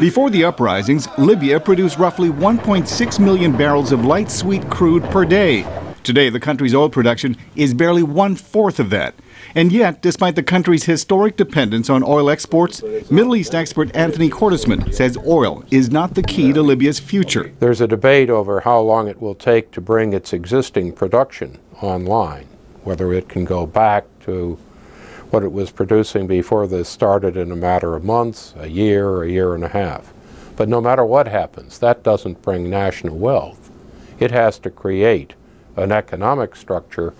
Before the uprisings, Libya produced roughly 1.6 million barrels of light sweet crude per day. Today, the country's oil production is barely 1/4 of that. And yet, despite the country's historic dependence on oil exports, Middle East expert Anthony Cordesman says oil is not the key to Libya's future. There's a debate over how long it will take to bring its existing production online, whether it can go back to what it was producing before this started in a matter of months, a year and a half. But no matter what happens, that doesn't bring national wealth. It has to create an economic structure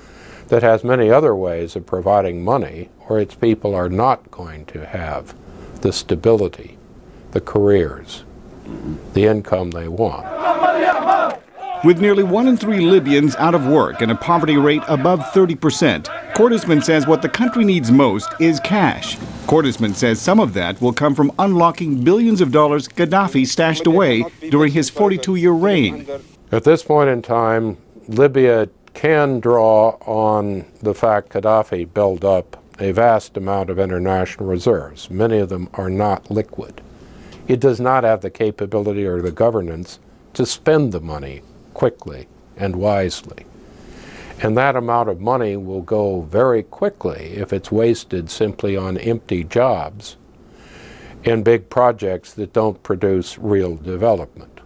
that has many other ways of providing money, or its people are not going to have the stability, the careers, the income they want. With nearly 1 in 3 Libyans out of work and a poverty rate above 30%, Cordesman says what the country needs most is cash. Cordesman says some of that will come from unlocking billions of dollars Gaddafi stashed away during his 42-year reign. At this point in time, Libya can draw on the fact Gaddafi built up a vast amount of international reserves. Many of them are not liquid. It does not have the capability or the governance to spend the money quickly and wisely. And that amount of money will go very quickly if it's wasted simply on empty jobs and big projects that don't produce real development.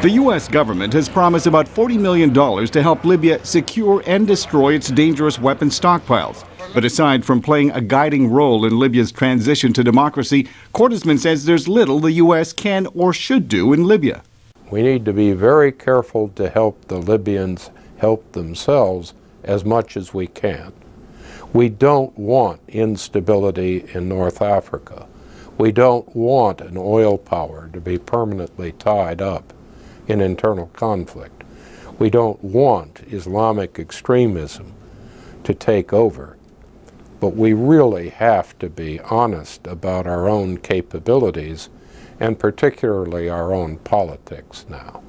The U.S. government has promised about $40 million to help Libya secure and destroy its dangerous weapons stockpiles. But aside from playing a guiding role in Libya's transition to democracy, Cordesman says there's little the U.S. can or should do in Libya. We need to be very careful to help the Libyans help themselves as much as we can. We don't want instability in North Africa. We don't want an oil power to be permanently tied up in internal conflict. We don't want Islamic extremism to take over. But we really have to be honest about our own capabilities and particularly our own politics now.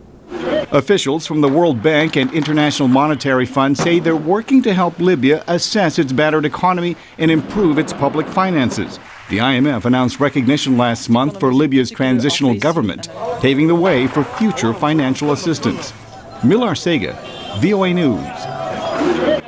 Officials from the World Bank and International Monetary Fund say they're working to help Libya assess its battered economy and improve its public finances. The IMF announced recognition last month for Libya's transitional government, paving the way for future financial assistance. Millar Sega, VOA News.